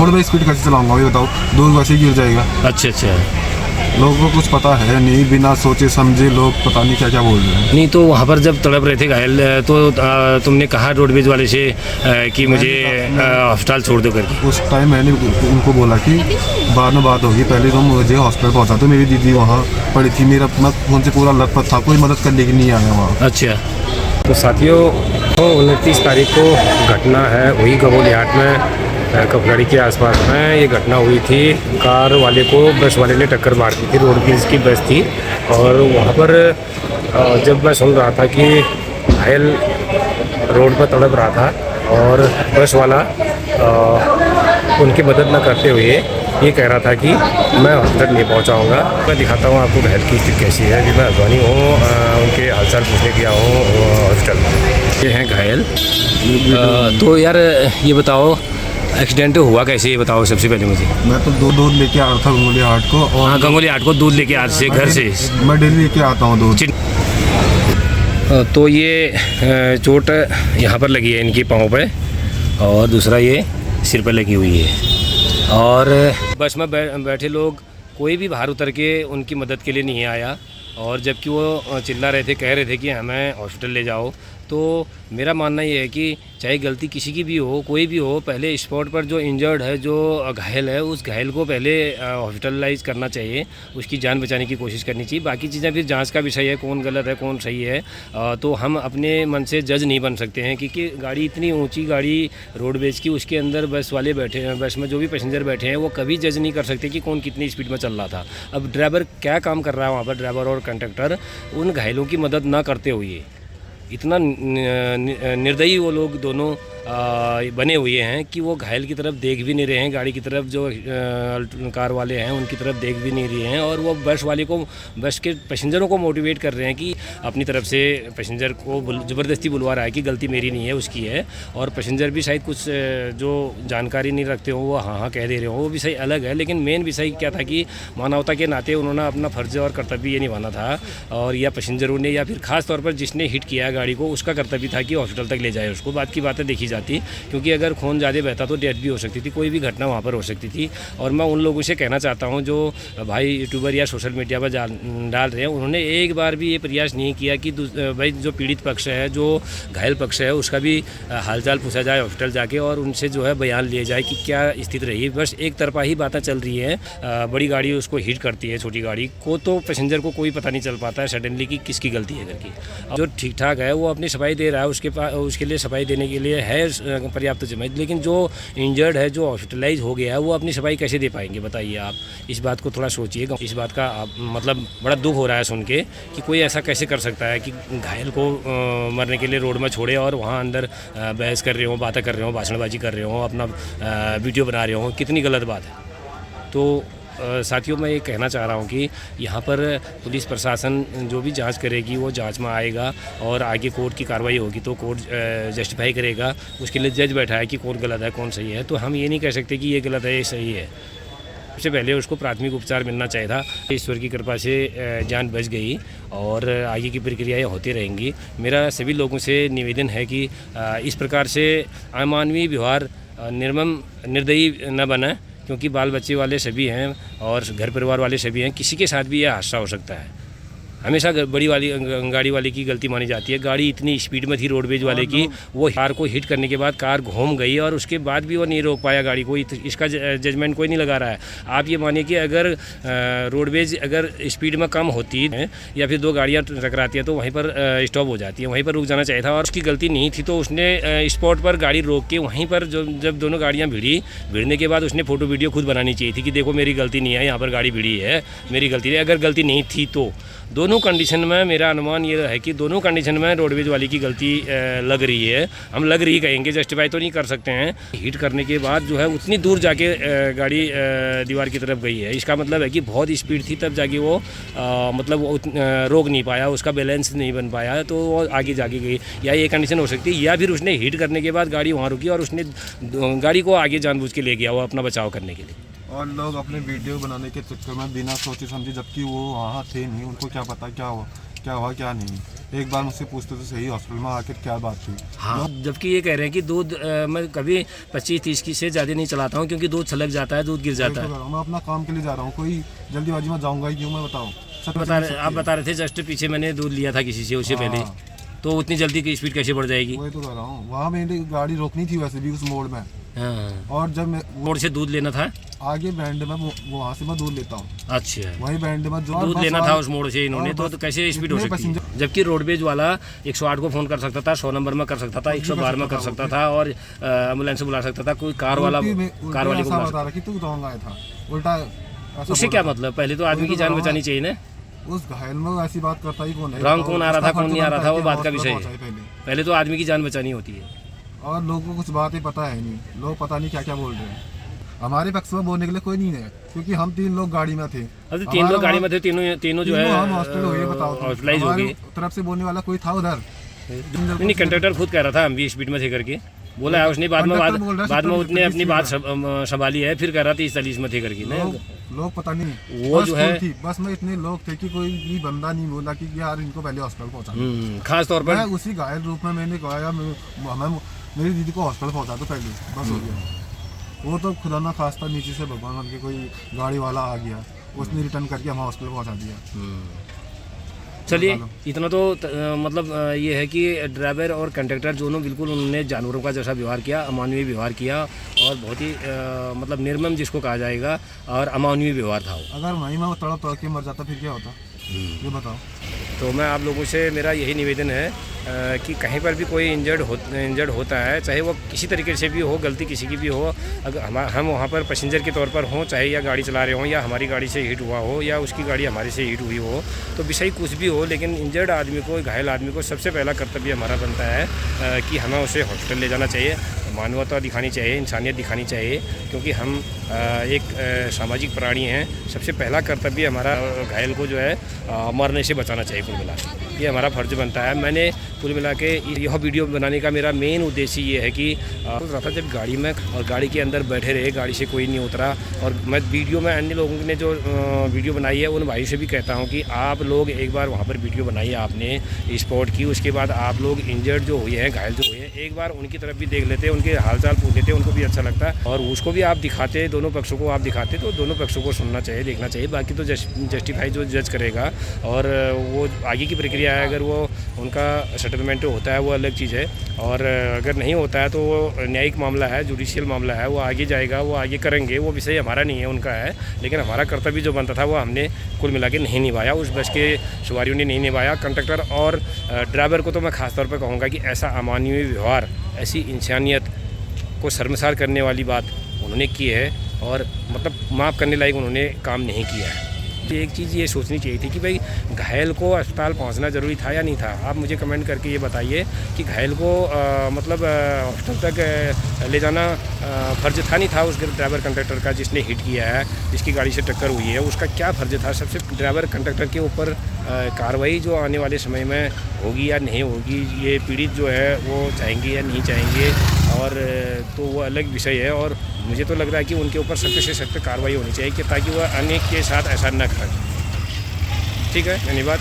Road में speed कैसे चलाऊंगा ये बताओ, दूर वैसे ही गिर जाएगा। अच्छा। लोगों को कुछ पता है नहीं, बिना सोचे समझे लोग पता नहीं क्या क्या बोल रहे हैं। नहीं तो वहाँ पर जब तड़प रहे थे घायल तो तुमने कहा रोडवेज वाले से कि मुझे अस्पताल छोड़ दो करके? उस टाइम मैंने उनको बोला कि बाद में बात होगी, पहले तो मुझे हॉस्पिटल पहुँचा दो, मेरी दीदी वहाँ पड़ी थी, मेरा अपना फोन से पूरा लथपथ था, कोई मदद करने की नहीं आया वहाँ। अच्छा। तो साथियों, 29 तारीख को घटना है वही गंगोली हाट में कपलड़ी के आसपास में ये घटना हुई थी। कार वाले को बस वाले ने टक्कर मार दी थी, रोडवेज की बस थी। और वहाँ पर जब मैं सुन रहा था कि घायल रोड पर तड़प रहा था और बस वाला उनकी मदद न करते हुए ये कह रहा था कि मैं हॉस्पिटल नहीं पहुँचाऊँगा। मैं दिखाता हूँ आपको घायल की स्थिति कैसी है। अभी मैं अजवानी हूँ, उनके हालचाल पूछने गया हूँ हॉस्पिटल में। ये हैं घायल। तो यार ये बताओ एक्सीडेंट हुआ कैसे, ये बताओ सबसे पहले मुझे। मैं तो दूध लेके आ रहा था गंगोली हाट को। और हाँ, गंगोली हाट को दूध लेके आज से घर से मैं डेली लेके आता हूँ दूध। तो ये चोट यहाँ पर लगी है इनकी पाँव पे, और दूसरा ये सिर पर लगी हुई है। और बस में बैठे लोग कोई भी बाहर उतर के उनकी मदद के लिए नहीं आया। और जबकि वो चिल्ला रहे थे, कह रहे थे कि हमें हॉस्पिटल ले जाओ। तो मेरा मानना ये है कि चाहे गलती किसी की भी हो, कोई भी हो, पहले स्पॉट पर जो इंजर्ड है, जो घायल है, उस घायल को पहले हॉस्पिटलाइज करना चाहिए, उसकी जान बचाने की कोशिश करनी चाहिए। बाकी चीज़ें फिर जांच का विषय है, कौन गलत है कौन सही है। तो हम अपने मन से जज नहीं बन सकते हैं, क्योंकि गाड़ी इतनी ऊंची गाड़ी रोडवेज की, उसके अंदर बस वाले बैठे हैं, बस में जो भी पैसेंजर बैठे हैं वो कभी जज नहीं कर सकते कि कौन कितनी स्पीड में चल रहा था। अब ड्राइवर क्या काम कर रहा है वहाँ पर, ड्राइवर और कंडक्टर उन घायलों की मदद ना करते हुए इतना निर्दयी वो लोग दोनों बने हुए हैं कि वो घायल की तरफ देख भी नहीं रहे हैं, गाड़ी की तरफ जो कार वाले हैं उनकी तरफ देख भी नहीं रहे हैं। और वो बस वाले को, बस के पैसेंजरों को मोटिवेट कर रहे हैं कि अपनी तरफ से पैसेंजर को ज़बरदस्ती बुलवा रहा है कि गलती मेरी नहीं है उसकी है। और पैसेंजर भी शायद कुछ जो जानकारी नहीं रखते हों वो हाँ कह दे रहे हों, वो विषय अलग है। लेकिन मेन विषय क्या था कि मानवता के नाते उन्होंने अपना फर्ज और कर्तव्य ये निभाना था। और या पैसेंजरों ने या फिर ख़ास तौर पर जिसने हिट किया गाड़ी को, उसका कर्तव्य था कि हॉस्पिटल तक ले जाए उसको। बात की बातें देखी जाती, क्योंकि अगर खून ज़्यादा बहता तो डेथ भी हो सकती थी, कोई भी घटना वहाँ पर हो सकती थी। और मैं उन लोगों से कहना चाहता हूँ जो भाई यूट्यूबर या सोशल मीडिया पर डाल रहे हैं, उन्होंने एक बार भी ये प्रयास नहीं किया कि भाई जो पीड़ित पक्ष है, जो घायल पक्ष है, उसका भी हालचाल पूछा जाए हॉस्पिटल जाके, और उनसे जो है बयान लिए जाए कि क्या स्थिति रही। बस एक तरफा ही बातें चल रही है। बड़ी गाड़ी उसको हिट करती है, छोटी गाड़ी को तो पैसेंजर को कोई पता नहीं चल पाता है सडनली कि किसकी गलती है करके। जो ठीक ठाक है वो अपनी सफाई दे रहा है, उसके लिए सफाई देने के लिए है पर्याप्त जिम्मेदारी। लेकिन जो इंजर्ड है, जो हॉस्पिटलाइज हो गया है, वो अपनी सफाई कैसे दे पाएंगे बताइए आप। इस बात को थोड़ा सोचिएगा। इस बात का मतलब बड़ा दुख हो रहा है सुन के कि कोई ऐसा कैसे कर सकता है कि घायल को मरने के लिए रोड में छोड़े और वहाँ अंदर बहस कर रहे हो, बातें कर रहे हो, भाषणबाजी कर रहे हो, अपना वीडियो बना रहे हो। कितनी गलत बात है। तो साथियों, मैं ये कहना चाह रहा हूँ कि यहाँ पर पुलिस प्रशासन जो भी जांच करेगी वो जांच में आएगा और आगे कोर्ट की कार्रवाई होगी तो कोर्ट जस्टिफाई करेगा। उसके लिए जज बैठा है कि कौन गलत है कौन सही है। तो हम ये नहीं कह सकते कि ये गलत है ये सही है। सबसे पहले उसको प्राथमिक उपचार मिलना चाहिए था। ईश्वर की कृपा से जान बच गई और आगे की प्रक्रियाएँ होती रहेंगी। मेरा सभी लोगों से निवेदन है कि इस प्रकार से अमानवीय व्यवहार, निर्मम निर्दयी न बने, क्योंकि बाल बच्चे वाले सभी हैं और घर परिवार वाले सभी हैं। किसी के साथ भी यह हादसा हो सकता है। हमेशा बड़ी वाली गाड़ी वाले की गलती मानी जाती है। गाड़ी इतनी स्पीड में थी रोडवेज वाले की, वो कार को हिट करने के बाद कार घूम गई और उसके बाद भी वो नहीं रोक पाया गाड़ी को। इसका जजमेंट कोई नहीं लगा रहा है। आप ये मानिए कि अगर रोडवेज अगर स्पीड में कम होती है या फिर दो गाड़ियाँ टकराती हैं तो वहीं पर स्टॉप हो जाती है, वहीं पर रुक जाना चाहिए था। और उसकी गलती नहीं थी तो उसने स्पॉट पर गाड़ी रोक के वहीं पर जब दोनों गाड़ियाँ भिड़ने के बाद उसने फ़ोटो वीडियो खुद बनानी चाहिए थी कि देखो मेरी गलती नहीं है, यहाँ पर गाड़ी भिड़ी है, मेरी गलती नहीं। अगर गलती नहीं थी तो दोनों कंडीशन में मेरा अनुमान ये है कि दोनों कंडीशन में रोडवेज वाली की गलती लग रही है। हम लग रही कहेंगे, जस्टिफाई तो नहीं कर सकते हैं। हिट करने के बाद जो है उतनी दूर जाके गाड़ी दीवार की तरफ गई है। इसका मतलब है कि बहुत स्पीड थी तब जाके वो मतलब वो रोक नहीं पाया, उसका बैलेंस नहीं बन पाया तो वो आगे जाके गई। या ये कंडीशन हो सकती है, या फिर उसने हिट करने के बाद गाड़ी वहाँ रुकी और उसने गाड़ी को आगे जानबूझ के ले गया वो अपना बचाव करने के लिए। और लोग अपने वीडियो बनाने के चक्कर में बिना सोचे समझे, जबकि वो वहाँ थे नहीं, उनको क्या पता क्या हुआ क्या नहीं। एक बार मुझसे पूछते तो सही हॉस्पिटल में आकर क्या बात थी। हाँ, जबकि ये कह रहे हैं कि दूध मैं कभी 25-30 की से ज़्यादा नहीं चलाता हूँ क्योंकि दूध छलक जाता है, दूध गिर जाता है। मैं अपना काम के लिए जा रहा हूँ, कोई जल्दीबाजी में जाऊँगा ही क्यों, मैं बताओ। आप बता रहे थे जस्ट पीछे मैंने दूध लिया था किसी से उससे पहले, तो उतनी जल्दी की स्पीड कैसे बढ़ जाएगी? वही तो कर रहा हूँ, वहाँ मैंने गाड़ी रोकनी थी वैसे भी उस मोड़ में। हाँ, और जब मैं मोड़ से दूध लेना था आगे बैंड में वहाँ से मैं दूध लेता हूँ। अच्छा, वही बैंड में जो दूध लेना था उस मोड़ से इन्होंने, तो कैसे स्पीड हो सकती है? जबकि रोडवेज वाला 108 को फ़ोन कर सकता था, 100 नंबर में कर सकता था, 112 में कर सकता था और एम्बुलेंस बुला सकता था। कोई कार वाली को बुला बता रहा कि तू रॉन्ग आया था, उल्टा। उससे क्या मतलब? पहले तो आदमी की जान बचानी चाहिए ना। उस घायल में ऐसी बात करता ही कौन है? रॉन्ग कौन आ रहा था, कौन नहीं आ रहा था, वो बात का विषय है। पहले तो आदमी की जान बचानी होती है। और लोगों को कुछ बातें पता है नहीं, लोग पता नहीं क्या क्या बोल रहे हैं। हमारे पक्ष में बोलने के लिए कोई नहीं है, क्योंकि हम 3 लोग गाड़ी में थे। अरे 3 लोग गाड़ी में थे, तीनों जो है हम हॉस्पिटल हो गए। बताओ, हॉस्पिटलाइज हो गए। तरफ से बोलने वाला कोई था उधर? नहीं, कंडक्टर खुद कह रहा था हम भी स्पीड में थे करके बोला है उसने। बाद में उसने अपनी बात संभाली है, फिर कह रहा 30-40 में थे करके। लोग पता नहीं वो जो है, बस में इतने लोग थे कि कोई भी बंदा नहीं बोला कि यार इनको पहले हॉस्पिटल पहुंचा। खास तौर पर उसी घायल रूप में मैंने कहा मेरी दीदी को हॉस्पिटल पहुंचा दो पहले, बस हो गया। वो तो खुदा ना खास्ता नीचे से भगवान बन के कोई गाड़ी वाला आ गया, उसने रिटर्न करके हमें हॉस्पिटल पहुंचा दिया। चलिए, इतना तो मतलब ये है कि ड्राइवर और कंडक्टर दोनों बिल्कुल उन्होंने जानवरों का जैसा व्यवहार किया, अमानवीय व्यवहार किया और बहुत ही मतलब निर्मम जिसको कहा जाएगा और अमानवीय व्यवहार था। अगर वहीं में तड़प के मर जाता फिर क्या होता, ये बताओ। तो मैं आप लोगों से मेरा यही निवेदन है कि कहीं पर भी कोई इंजर्ड होता है, चाहे वो किसी तरीके से भी हो, गलती किसी की भी हो, अगर हम वहाँ पर पैसेंजर के तौर पर हों, चाहे या गाड़ी चला रहे हों या हमारी गाड़ी से हिट हुआ हो या उसकी गाड़ी हमारे से हिट हुई हो, तो विषय कुछ भी हो, लेकिन इंजर्ड आदमी को, घायल आदमी को सबसे पहला कर्तव्य हमारा बनता है कि हमें उसे हॉस्पिटल ले जाना चाहिए, मानवता दिखानी चाहिए, इंसानियत दिखानी चाहिए, क्योंकि हम एक सामाजिक प्राणी हैं। सबसे पहला कर्तव्य हमारा घायल को जो है मरने से बचाना चाहिए। कुल मिला ये हमारा फर्ज बनता है। मैंने कुल मिला के यह वीडियो बनाने का मेरा मेन उद्देश्य ये है कि था जब गाड़ी में और गाड़ी के अंदर बैठे रहे, गाड़ी से कोई नहीं उतरा, और मैं वीडियो में अन्य लोगों ने जो वीडियो बनाई है उन भाई से भी कहता हूँ कि आप लोग एक बार वहाँ पर वीडियो बनाइए आपने स्पॉट की, उसके बाद आप लोग इंजर्ड जो हुए हैं, घायल जो हुए हैं, एक बार उनकी तरफ भी देख लेते, उनके हालचाल पूछ लेते, उनको भी अच्छा लगता है और उसको भी आप दिखाते, दोनों पक्षों को आप दिखाते, तो दोनों पक्षों को सुनना चाहिए, देखना चाहिए। बाकी तो जस्टिफाई जो जज करेगा और वो आगे की प्रक्रिया है, अगर वो उनका सेटलमेंट होता है वो अलग चीज़ है, और अगर नहीं होता है तो वो न्यायिक मामला है, जुडिशियल मामला है, वो आगे जाएगा, वो आगे करेंगे, वो विषय हमारा नहीं है, उनका है। लेकिन हमारा कर्तव्य जो बनता था वो हमने कुल मिला के नहीं निभाया, उस बस के सवारियों ने नहीं निभाया। कंडक्टर और ड्राइवर को तो मैं ख़ास तौर पर कहूँगा कि ऐसा अमानवीय व्यवहार, ऐसी इंसानियत को शर्मसार करने वाली बात उन्होंने की है और मतलब माफ़ करने लायक उन्होंने काम नहीं किया है। एक चीज़ ये सोचनी चाहिए थी कि भाई घायल को अस्पताल पहुंचना ज़रूरी था या नहीं था। आप मुझे कमेंट करके ये बताइए कि घायल को मतलब हॉस्पिटल तक ले जाना फ़र्ज था नहीं था उस ड्राइवर कंडक्टर का जिसने हिट किया है, जिसकी गाड़ी से टक्कर हुई है, उसका क्या फ़र्ज था। सबसे ड्राइवर कंडक्टर के ऊपर कार्रवाई जो आने वाले समय में होगी या नहीं होगी, ये पीड़ित जो है वो चाहेंगे या नहीं चाहेंगे, और तो वो अलग विषय है। और मुझे तो लग रहा है कि उनके ऊपर सख्त से सख्त कार्रवाई होनी चाहिए कि ताकि वह अन्य के साथ ऐसा न करें। ठीक है, धन्यवाद।